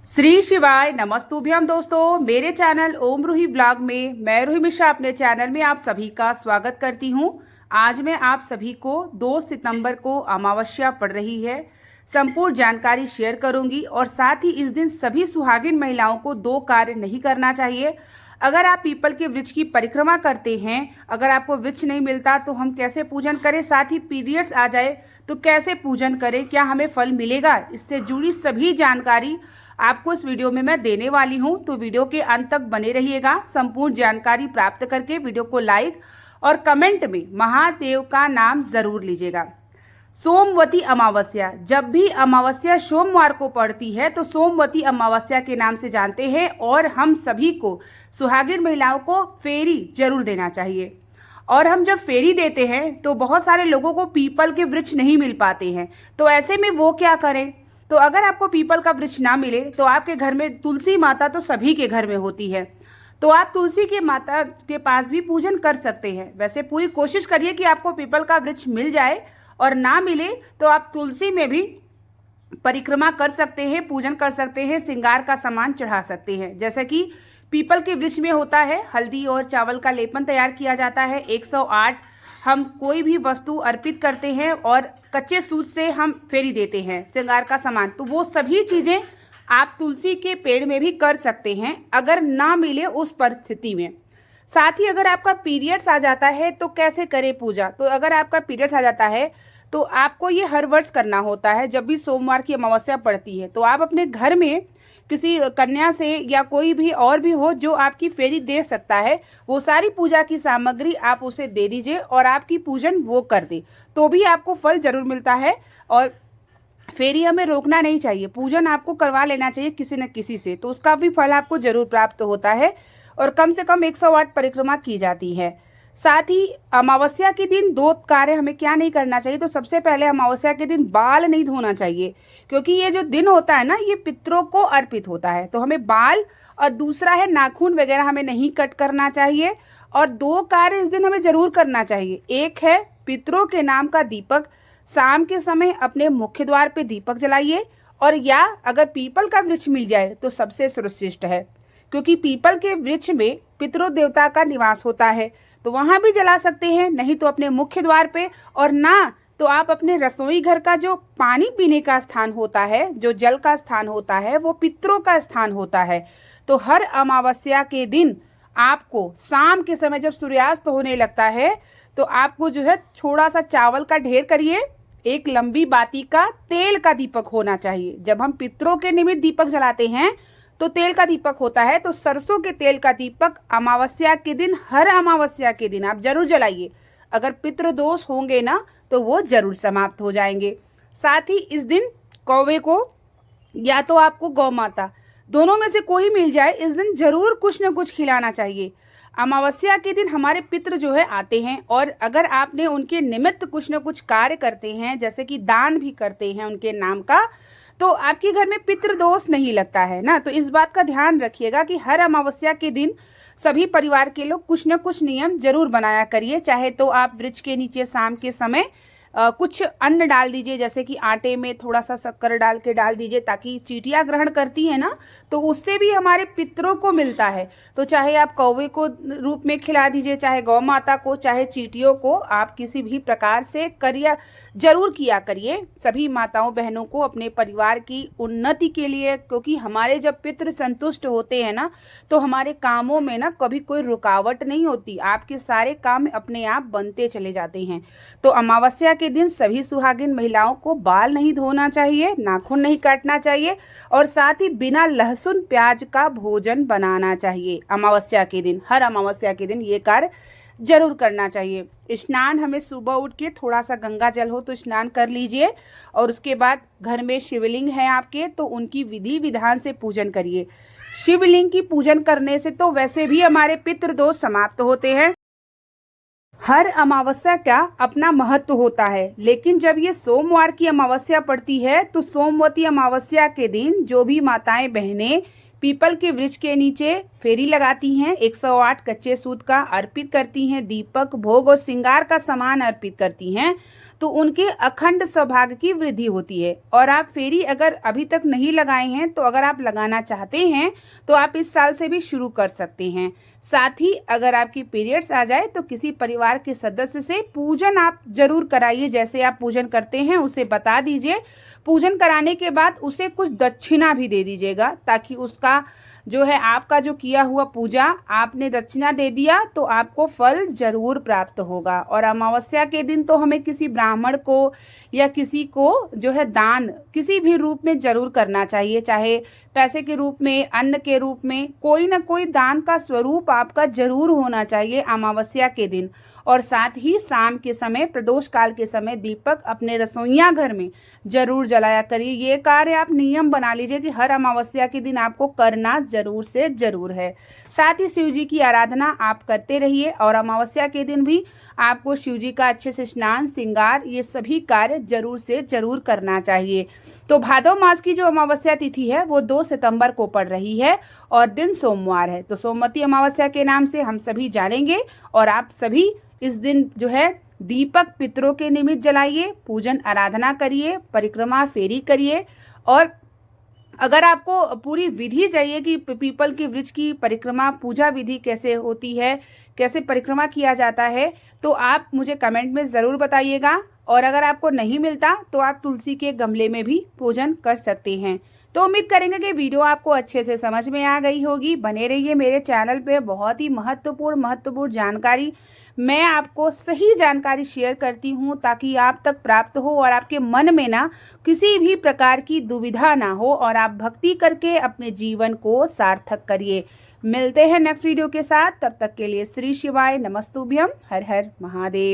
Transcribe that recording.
श्री शिवाय नमस्तुभ्यम दोस्तों, मेरे चैनल ओम रूही ब्लॉग में मैं रूही मिश्रा अपने चैनल में आप सभी का स्वागत करती हूं। आज मैं आप सभी को 2 सितंबर को अमावस्या पड़ रही है, संपूर्ण जानकारी शेयर करूंगी और साथ ही इस दिन सभी सुहागिन महिलाओं को 2 कार्य नहीं करना चाहिए। अगर आप पीपल के वृक्ष की परिक्रमा करते हैं, अगर आपको वृक्ष नहीं मिलता तो हम कैसे पूजन करें, साथ ही पीरियड्स आ जाए तो कैसे पूजन करें, क्या हमें फल मिलेगा, इससे जुड़ी सभी जानकारी आपको इस वीडियो में मैं देने वाली हूं। तो वीडियो के अंत तक बने रहिएगा। संपूर्ण जानकारी प्राप्त करके वीडियो को लाइक और कमेंट में महादेव का नाम जरूर लीजिएगा। सोमवती अमावस्या, जब भी अमावस्या सोमवार को पड़ती है तो सोमवती अमावस्या के नाम से जानते हैं और हम सभी को सुहागिन महिलाओं को फेरी जरूर देना चाहिए। और हम जब फेरी देते हैं तो बहुत सारे लोगों को पीपल के वृक्ष नहीं मिल पाते हैं, तो ऐसे में वो क्या करें। तो अगर आपको पीपल का वृक्ष ना मिले तो आपके घर में तुलसी माता तो सभी के घर में होती है, तो आप तुलसी के माता के पास भी पूजन कर सकते हैं। वैसे पूरी कोशिश करिए कि आपको पीपल का वृक्ष मिल जाए, और ना मिले तो आप तुलसी में भी परिक्रमा कर सकते हैं, पूजन कर सकते हैं, श्रृंगार का सामान चढ़ा सकते हैं। जैसे कि पीपल के वृक्ष में होता है हल्दी और चावल का लेपन तैयार किया जाता है। 108 हम कोई भी वस्तु अर्पित करते हैं और कच्चे सूत से हम फेरी देते हैं श्रृंगार का सामान, तो वो सभी चीज़ें आप तुलसी के पेड़ में भी कर सकते हैं अगर ना मिले उस परिस्थिति में। साथ ही अगर आपका पीरियड्स आ जाता है तो कैसे करें पूजा। तो अगर आपका पीरियड्स आ जाता है तो आपको ये हर वर्ष करना होता है। जब भी सोमवार की अमावस्या पड़ती है तो आप अपने घर में किसी कन्या से या कोई भी और भी हो जो आपकी फेरी दे सकता है, वो सारी पूजा की सामग्री आप उसे दे दीजिए और आपकी पूजन वो कर दे, तो भी आपको फल जरूर मिलता है। और फेरी हमें रोकना नहीं चाहिए, पूजन आपको करवा लेना चाहिए किसी न किसी से, तो उसका भी फल आपको जरूर प्राप्त होता है। और कम से कम 108 परिक्रमा की जाती है। साथ ही अमावस्या के दिन 2 कार्य हमें क्या नहीं करना चाहिए। तो सबसे पहले अमावस्या के दिन बाल नहीं धोना चाहिए, क्योंकि ये जो दिन होता है ना, ये पितरों को अर्पित होता है, तो हमें बाल और दूसरा है नाखून वगैरह हमें नहीं कट करना चाहिए। और 2 कार्य इस दिन हमें जरूर करना चाहिए। एक है पितरों के नाम का दीपक, शाम के समय अपने मुख्य द्वार पे दीपक जलाइए, और या अगर पीपल का वृक्ष मिल जाए तो सबसे सर्वश्रेष्ठ है, क्योंकि पीपल के वृक्ष में पितरों देवता का निवास होता है, तो वहां भी जला सकते हैं। नहीं तो अपने मुख्य द्वार पे, और ना तो आप अपने रसोई घर का जो पानी पीने का स्थान होता है, जो जल का स्थान होता है, वो पितरों का स्थान होता है। तो हर अमावस्या के दिन आपको शाम के समय जब सूर्यास्त होने लगता है तो आपको जो है थोड़ा सा चावल का ढेर करिए, एक लंबी बाती का तेल का दीपक होना चाहिए। जब हम पितरों के निमित्त दीपक जलाते हैं तो तेल का दीपक होता है, तो सरसों के तेल का दीपक अमावस्या के दिन, हर अमावस्या के दिन आप जरूर जलाइए। अगर पितृ दोष होंगे ना तो वो जरूर समाप्त हो जाएंगे। साथ ही इस दिन कौवे को या तो आपको गौ माता, दोनों में से कोई मिल जाए, इस दिन जरूर कुछ न कुछ खिलाना चाहिए। अमावस्या के दिन हमारे पितृ जो है आते हैं, और अगर आपने उनके निमित्त कुछ न कुछ कार्य करते हैं, जैसे कि दान भी करते हैं उनके नाम का, तो आपके घर में पितृदोष नहीं लगता है ना। तो इस बात का ध्यान रखिएगा कि हर अमावस्या के दिन सभी परिवार के लोग कुछ न कुछ नियम जरूर बनाया करिए। चाहे तो आप वृक्ष के नीचे शाम के समय कुछ अन्न डाल दीजिए, जैसे कि आटे में थोड़ा सा शक्कर डाल के डाल दीजिए, ताकि चींटियां ग्रहण करती है ना, तो उससे भी हमारे पितरों को मिलता है। तो चाहे आप कौवे को रूप में खिला दीजिए, चाहे गौ माता को, चाहे चींटियों को, आप किसी भी प्रकार से करिए, जरूर किया करिए। सभी माताओं बहनों को अपने परिवार की उन्नति के लिए, क्योंकि हमारे जब पितृ संतुष्ट होते हैं ना तो हमारे कामों में ना कभी कोई रुकावट नहीं होती, आपके सारे काम अपने आप बनते चले जाते हैं। तो अमावस्या के दिन सभी सुहागिन महिलाओं को बाल नहीं धोना चाहिए, नाखून नहीं काटना चाहिए, और साथ ही बिना लहसुन प्याज का भोजन बनाना चाहिए। अमावस्या के दिन, हर अमावस्या के दिन ये कार्य जरूर करना चाहिए। स्नान हमें सुबह उठ के थोड़ा सा गंगा जल हो तो स्नान कर लीजिए, और उसके बाद घर में शिवलिंग है आपके तो उनकी विधि विधान से पूजन करिए। शिवलिंग की पूजन करने से तो वैसे भी हमारे पितृदोष समाप्त होते हैं। हर अमावस्या का अपना महत्व होता है, लेकिन जब ये सोमवार की अमावस्या पड़ती है तो सोमवती अमावस्या के दिन जो भी माताएं बहनें पीपल के वृक्ष के नीचे फेरी लगाती हैं, 108 कच्चे सूत का अर्पित करती हैं, दीपक, भोग और श्रृंगार का सामान अर्पित करती हैं, तो उनके अखंड सौभाग्य की वृद्धि होती है। और आप फेरी अगर अभी तक नहीं लगाए हैं तो अगर आप लगाना चाहते हैं तो आप इस साल से भी शुरू कर सकते हैं। साथ ही अगर आपकी पीरियड्स आ जाए तो किसी परिवार के सदस्य से पूजन आप जरूर कराइए। जैसे आप पूजन करते हैं उसे बता दीजिए। पूजन कराने के बाद उसे कुछ दक्षिणा भी दे दीजिएगा, ताकि उसका जो है आपका जो किया हुआ पूजा आपने दक्षिणा दे दिया तो आपको फल जरूर प्राप्त होगा। और अमावस्या के दिन तो हमें किसी ब्राह्मण को या किसी को जो है दान किसी भी रूप में जरूर करना चाहिए, चाहे पैसे के रूप में, अन्न के रूप में, कोई ना कोई दान का स्वरूप आपका जरूर होना चाहिए अमावस्या के दिन। और साथ ही शाम के समय, प्रदोष काल के समय दीपक अपने रसोइया घर में जरूर जलाया करिए। ये कार्य आप नियम बना लीजिए कि हर अमावस्या के दिन आपको करना जरूर से जरूर है। साथ ही शिव जी की आराधना आप करते रहिए और अमावस्या के दिन भी आपको शिव जी का अच्छे से स्नान, श्रृंगार, ये सभी कार्य जरूर से जरूर करना चाहिए। तो भादव मास की जो अमावस्या तिथि है वो 2 सितंबर को पड़ रही है और दिन सोमवार है। तो सोमवती अमावस्या के नाम से हम सभी जानेंगे। और आप सभी इस दिन जो है दीपक पितरों के निमित्त जलाइए, पूजन आराधना करिए, परिक्रमा फेरी करिए। और अगर आपको पूरी विधि चाहिए कि पीपल के वृक्ष की परिक्रमा पूजा विधि कैसे होती है, कैसे परिक्रमा किया जाता है, तो आप मुझे कमेंट में ज़रूर बताइएगा। और अगर आपको नहीं मिलता तो आप तुलसी के गमले में भी पूजन कर सकते हैं। तो उम्मीद करेंगे कि वीडियो आपको अच्छे से समझ में आ गई होगी। बने रहिए मेरे चैनल पे, बहुत ही महत्वपूर्ण जानकारी मैं आपको सही जानकारी शेयर करती हूँ ताकि आप तक प्राप्त हो और आपके मन में ना किसी भी प्रकार की दुविधा ना हो और आप भक्ति करके अपने जीवन को सार्थक करिए। मिलते हैं नेक्स्ट वीडियो के साथ, तब तक के लिए श्री शिवाय नमस्तुभ्यम। हर हर महादेव।